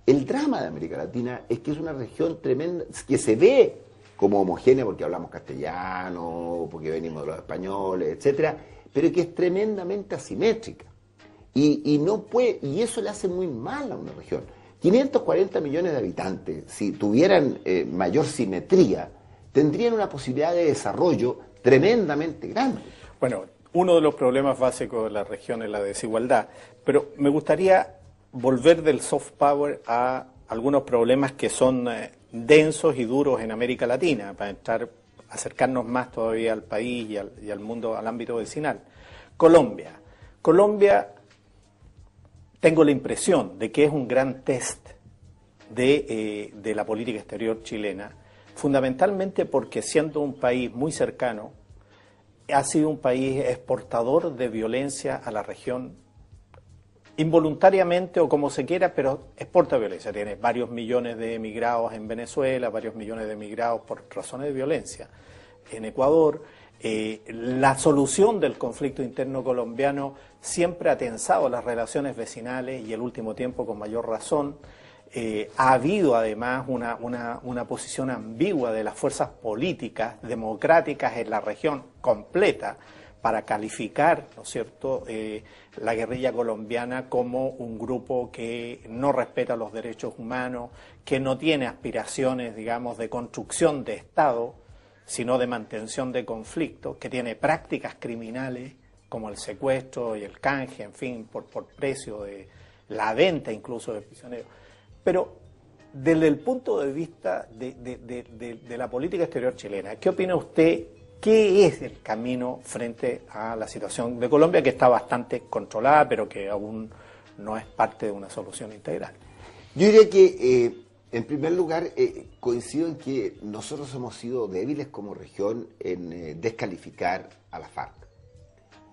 El drama de América Latina es que es una región tremenda, que se ve como homogénea porque hablamos castellano, porque venimos de los españoles, etcétera, pero que es tremendamente asimétrica. No puede, y eso le hace muy mal a una región. 540 millones de habitantes, si tuvieran mayor simetría, tendrían una posibilidad de desarrollo tremendamente grande. Bueno, uno de los problemas básicos de la región es la desigualdad, pero me gustaría volver del soft power a algunos problemas que son densos y duros en América Latina, para acercarnos más todavía al país y al mundo, al ámbito vecinal. Colombia. Colombia, tengo la impresión de que es un gran test de la política exterior chilena, fundamentalmente porque siendo un país muy cercano, ha sido un país exportador de violencia a la región, involuntariamente o como se quiera, pero exporta violencia. Tiene varios millones de emigrados en Venezuela, varios millones de emigrados por razones de violencia en Ecuador. La solución del conflicto interno colombiano siempre ha tensado las relaciones vecinales y el último tiempo con mayor razón. Ha habido además una posición ambigua de las fuerzas políticas democráticas en la región completa para calificar, ¿no es cierto?, la guerrilla colombiana como un grupo que no respeta los derechos humanos, que no tiene aspiraciones, digamos, de construcción de Estado, sino de mantención de conflictos, que tiene prácticas criminales como el secuestro y el canje, en fin, por precio de la venta incluso de prisioneros. Pero desde el punto de vista de la política exterior chilena, ¿qué opina usted? ¿Qué es el camino frente a la situación de Colombia, que está bastante controlada, pero que aún no es parte de una solución integral? Yo diría que, en primer lugar, coincido en que nosotros hemos sido débiles como región en descalificar a la FARC.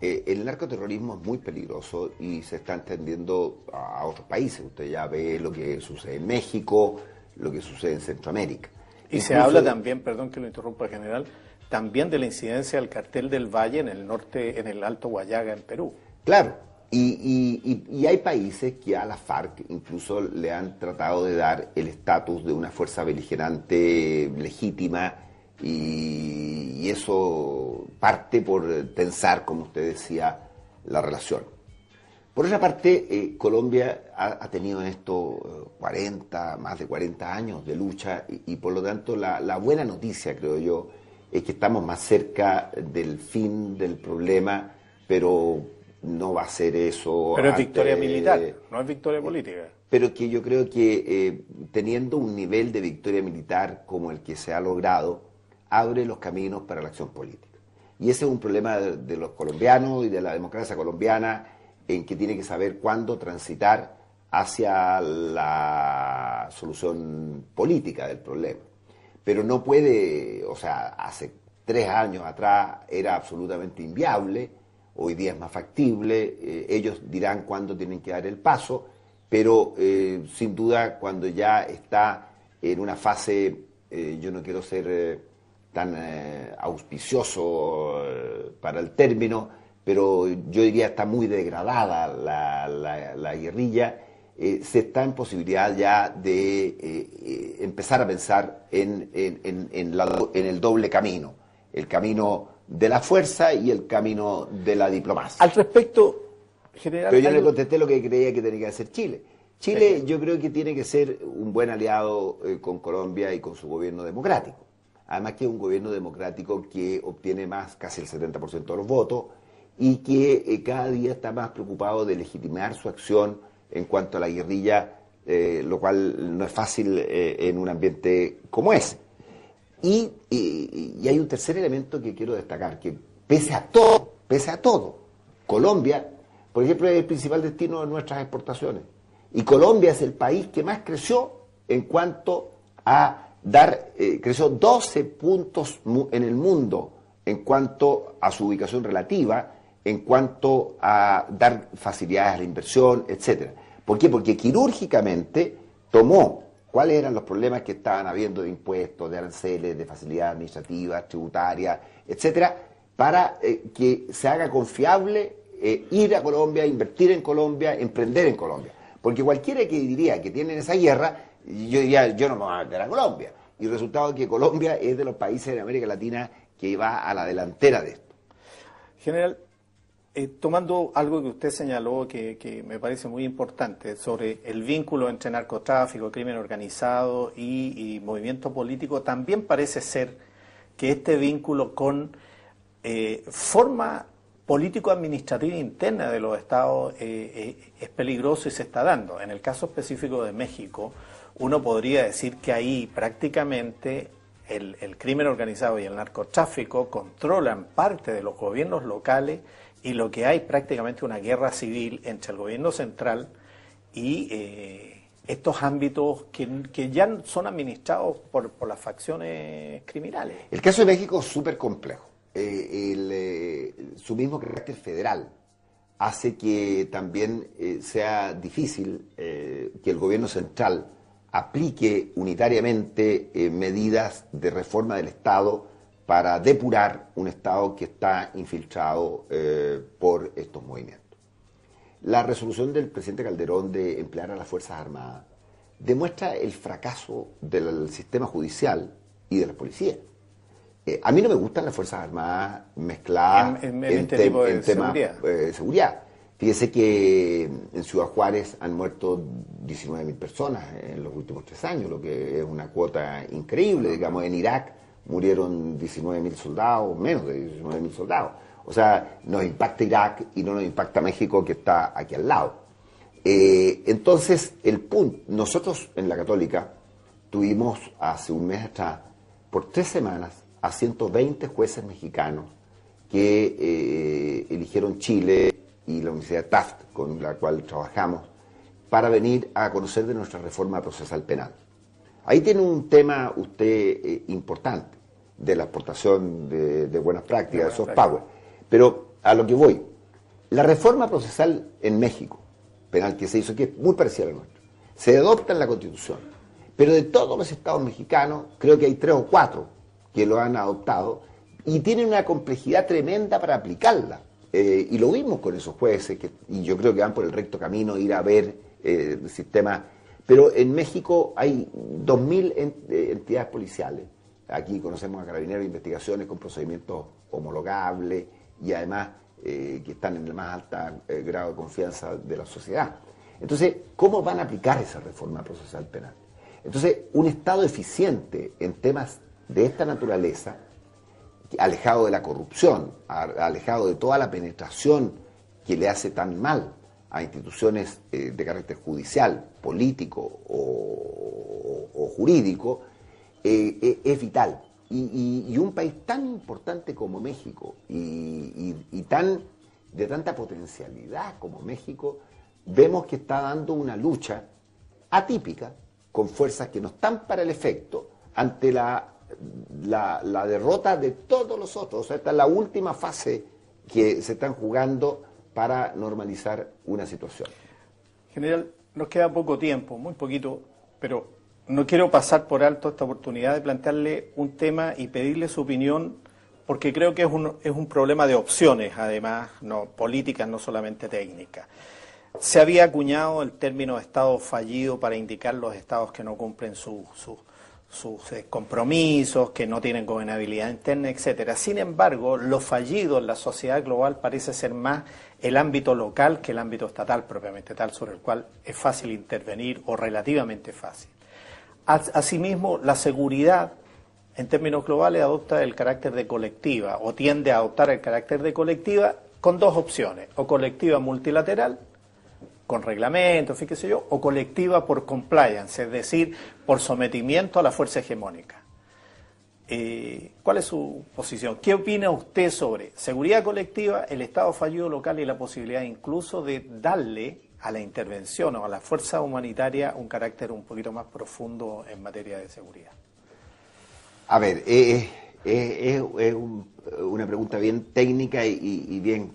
El narcoterrorismo es muy peligroso y se está extendiendo a otros países. Usted ya ve lo que sucede en México, lo que sucede en Centroamérica. Y incluso se habla también, perdón que lo interrumpa, general, también de la incidencia del cartel del Valle en el norte, en el Alto Guayaga, en Perú. Claro, y hay países que a la FARC incluso le han tratado de dar el estatus de una fuerza beligerante legítima, y eso parte por tensar, como usted decía, la relación. Por otra parte, Colombia ha tenido en esto más de 40 años de lucha, y por lo tanto la buena noticia, creo yo, es que estamos más cerca del fin del problema, pero no va a ser eso. Pero es victoria militar, no es victoria política. Pero que yo creo que teniendo un nivel de victoria militar como el que se ha logrado, abre los caminos para la acción política. Y ese es un problema de los colombianos y de la democracia colombiana, en que tiene que saber cuándo transitar hacia la solución política del problema. Pero no puede, o sea, hace 3 años atrás era absolutamente inviable, hoy día es más factible, ellos dirán cuándo tienen que dar el paso, pero sin duda cuando ya está en una fase, yo no quiero ser tan auspicioso para el término, pero yo diría está muy degradada la guerrilla, se está en posibilidad ya de empezar a pensar en el doble camino, el camino de la fuerza y el camino de la diplomacia. Al respecto, general... Pero yo le contesté lo que creía que tenía que hacer Chile. Chile yo creo que tiene que ser un buen aliado con Colombia y con su gobierno democrático. Además que es un gobierno democrático que obtiene casi el 70% de los votos, y que cada día está más preocupado de legitimar su acción en cuanto a la guerrilla, lo cual no es fácil en un ambiente como ese. Y hay un tercer elemento que quiero destacar, que pese a todo, Colombia, por ejemplo, es el principal destino de nuestras exportaciones. Y Colombia es el país que más creció en cuanto a creció 12 puntos en el mundo en cuanto a su ubicación relativa, en cuanto a dar facilidades a la inversión, etcétera. ¿Por qué? Porque quirúrgicamente tomó cuáles eran los problemas que estaban habiendo de impuestos, de aranceles, de facilidades administrativas, tributarias, etcétera, para que se haga confiable ir a Colombia, invertir en Colombia, emprender en Colombia. Porque cualquiera que diría que tienen esa guerra, yo diría, yo no me voy a meter a Colombia. Y el resultado es que Colombia es de los países de América Latina que va a la delantera de esto. General, tomando algo que usted señaló que me parece muy importante sobre el vínculo entre narcotráfico, crimen organizado y movimiento político, también parece ser que este vínculo con forma político-administrativa interna de los estados es peligroso y se está dando. En el caso específico de México, uno podría decir que ahí prácticamente el crimen organizado y el narcotráfico controlan parte de los gobiernos locales y lo que hay prácticamente una guerra civil entre el gobierno central y estos ámbitos que ya son administrados por las facciones criminales. El caso de México es súper complejo. Su mismo carácter federal hace que también sea difícil que el gobierno central aplique unitariamente medidas de reforma del Estado para depurar un Estado que está infiltrado por estos movimientos. La resolución del presidente Calderón de emplear a las Fuerzas Armadas demuestra el fracaso del sistema judicial y de la policía. A mí no me gustan las Fuerzas Armadas mezcladas en temas de seguridad. Fíjese que en Ciudad Juárez han muerto 19.000 personas en los últimos 3 años, lo que es una cuota increíble. Digamos, en Irak murieron 19.000 soldados, menos de 19.000 soldados. O sea, nos impacta Irak y no nos impacta México, que está aquí al lado. Entonces, el punto, nosotros en la Católica tuvimos hace un mes atrás, por 3 semanas, a 120 jueces mexicanos que eligieron Chile y la Universidad Taft, con la cual trabajamos, para venir a conocer de nuestra reforma procesal penal. Ahí tiene un tema usted importante, de la exportación de buenas prácticas, de soft power. Pero a lo que voy, la reforma procesal en México, penal que se hizo, que es muy parecida a la nuestra, se adopta en la Constitución, pero de todos los estados mexicanos, creo que hay 3 o 4 que lo han adoptado, y tienen una complejidad tremenda para aplicarla. Y lo vimos con esos jueces, y yo creo que van por el recto camino, ir a ver el sistema. Pero en México hay 2.000 entidades policiales. Aquí conocemos a Carabineros de Investigaciones con procedimientos homologables y además que están en el más alto grado de confianza de la sociedad. Entonces, ¿cómo van a aplicar esa reforma procesal penal? Entonces, un Estado eficiente en temas de esta naturaleza, alejado de la corrupción, alejado de toda la penetración que le hace tan mal a instituciones de carácter judicial, político o jurídico, es vital. Y un país tan importante como México y de tanta potencialidad como México, vemos que está dando una lucha atípica con fuerzas que no están para el efecto ante la derrota de todos los otros. O sea, esta es la última fase que se están jugando para normalizar una situación. General, nos queda poco tiempo, muy poquito, pero no quiero pasar por alto esta oportunidad de plantearle un tema y pedirle su opinión, porque creo que es un problema de opciones, además, no políticas, no solamente técnicas. Se había acuñado el término Estado fallido para indicar los estados que no cumplen sus compromisos, que no tienen gobernabilidad interna, etcétera. Sin embargo, lo fallido en la sociedad global parece ser más el ámbito local que el ámbito estatal propiamente tal, sobre el cual es fácil intervenir o relativamente fácil. Asimismo, la seguridad en términos globales adopta el carácter de colectiva o tiende a adoptar el carácter de colectiva con 2 opciones, o colectiva multilateral con reglamentos, qué sé yo, o colectiva por compliance, es decir, por sometimiento a la fuerza hegemónica. ¿Cuál es su posición? ¿Qué opina usted sobre seguridad colectiva, el Estado fallido local y la posibilidad incluso de darle a la intervención o a la fuerza humanitaria un carácter un poquito más profundo en materia de seguridad? A ver, es una pregunta bien técnica y bien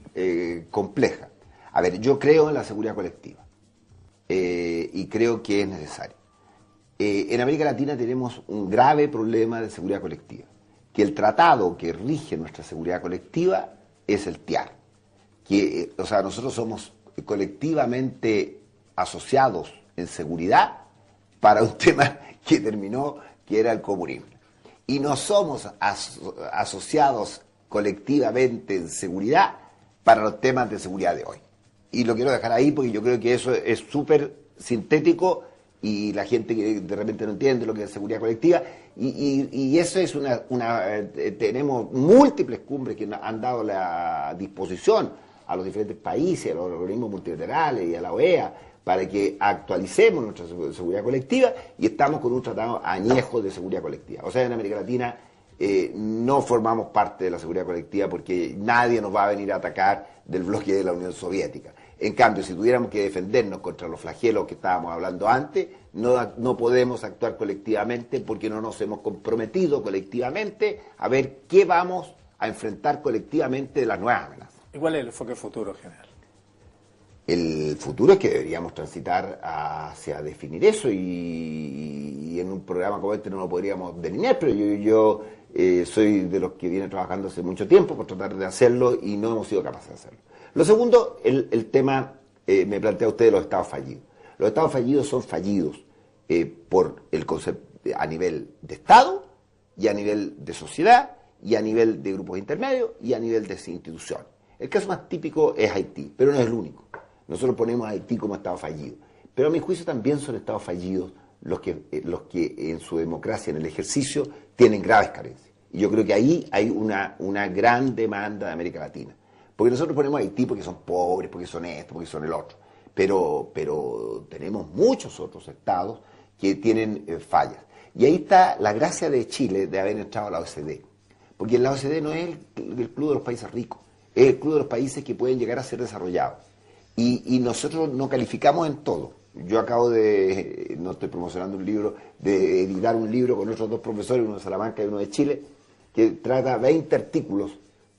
compleja. A ver, yo creo en la seguridad colectiva y creo que es necesario. En América Latina tenemos un grave problema de seguridad colectiva, que el tratado que rige nuestra seguridad colectiva es el TIAR, que, o sea, nosotros somos colectivamente asociados en seguridad para un tema que terminó, que era el comunismo. Y no somos asociados colectivamente en seguridad para los temas de seguridad de hoy. Y lo quiero dejar ahí porque yo creo que eso es súper sintético y la gente que de repente no entiende lo que es seguridad colectiva. Y eso es tenemos múltiples cumbres que han dado la disposición a los diferentes países, a los organismos multilaterales y a la OEA para que actualicemos nuestra seguridad colectiva, y estamos con un tratado añejo de seguridad colectiva. O sea, en América Latina no formamos parte de la seguridad colectiva porque nadie nos va a venir a atacar del bloque de la Unión Soviética. En cambio, si tuviéramos que defendernos contra los flagelos que estábamos hablando antes, no podemos actuar colectivamente porque no nos hemos comprometido colectivamente a ver qué vamos a enfrentar colectivamente de las nuevas amenazas. ¿Y cuál es el enfoque futuro, general? El futuro es que deberíamos transitar hacia definir eso, y en un programa como este no lo podríamos delinear, pero yo soy de los que viene trabajando hace mucho tiempo por tratar de hacerlo y no hemos sido capaces de hacerlo. Lo segundo, el tema, me plantea usted, de los estados fallidos. Los estados fallidos son fallidos por el concepto a nivel de Estado y a nivel de sociedad y a nivel de grupos intermedios y a nivel de instituciones. El caso más típico es Haití, pero no es el único. Nosotros ponemos a Haití como estado fallido, pero a mi juicio también son estados fallidos los que en su democracia, en el ejercicio, tienen graves carencias. Y yo creo que ahí hay una gran demanda de América Latina. Porque nosotros ponemos a Haití porque son pobres, porque son esto, porque son el otro. Pero tenemos muchos otros estados que tienen fallas. Y ahí está la gracia de Chile de haber entrado a la OCDE. Porque la OCDE no es el club de los países ricos, es el club de los países que pueden llegar a ser desarrollados. Y nosotros no calificamos en todo. Yo acabo de, no estoy promocionando un libro, de editar un libro con otros dos profesores, uno de Salamanca y uno de Chile, que trata 20 artículos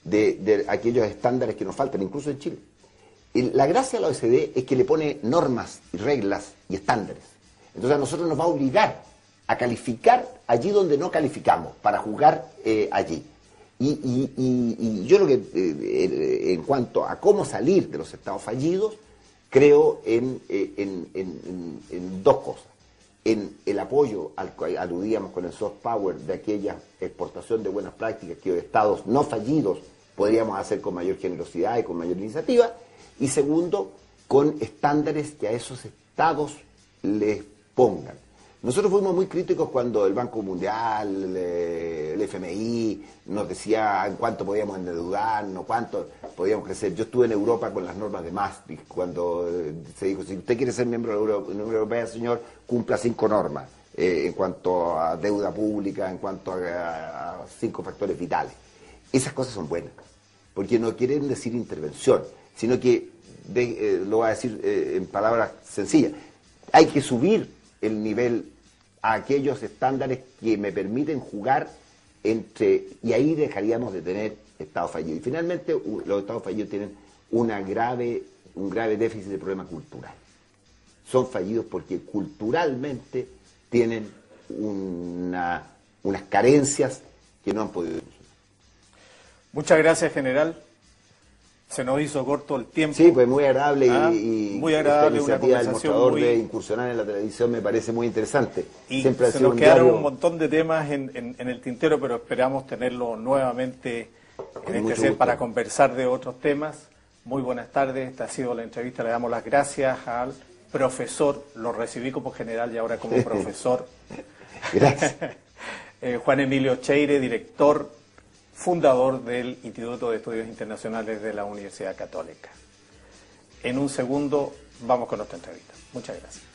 de aquellos estándares que nos faltan, incluso en Chile. Y la gracia de la OECD es que le pone normas, reglas y estándares. Entonces a nosotros nos va a obligar a calificar allí donde no calificamos, para jugar allí. Y yo lo que, en cuanto a cómo salir de los estados fallidos, creo en dos cosas. En el apoyo al que aludíamos con el soft power, de aquella exportación de buenas prácticas que estados no fallidos podríamos hacer con mayor generosidad y con mayor iniciativa. Y segundo, con estándares que a esos estados les pongan. Nosotros fuimos muy críticos cuando el Banco Mundial, el FMI, nos decía en cuánto podíamos endeudarnos, cuánto podíamos crecer. Yo estuve en Europa con las normas de Maastricht, cuando se dijo, si usted quiere ser miembro de la Unión Europea, señor, cumpla 5 normas en cuanto a deuda pública, en cuanto a 5 factores vitales. Esas cosas son buenas, porque no quieren decir intervención, sino que, lo voy a decir en palabras sencillas, hay que subir el nivel a aquellos estándares que me permiten jugar y ahí dejaríamos de tener estados fallidos. Y finalmente, los estados fallidos tienen un grave déficit de problema cultural. Son fallidos porque culturalmente tienen unas carencias que no han podido. Muchas gracias, general. Se nos hizo corto el tiempo. Sí, pues muy agradable, muy agradable, esta iniciativa del Mostrador de incursionar en la televisión me parece muy interesante. Y siempre se nos quedaron un montón de temas en el tintero, pero esperamos tenerlo nuevamente en este set para conversar de otros temas. Muy buenas tardes, esta ha sido la entrevista. Le damos las gracias al profesor, lo recibí como general y ahora como profesor. Gracias. Juan Emilio Cheire, director, fundador del Instituto de Estudios Internacionales de la Universidad Católica. En un segundo vamos con nuestra entrevista. Muchas gracias.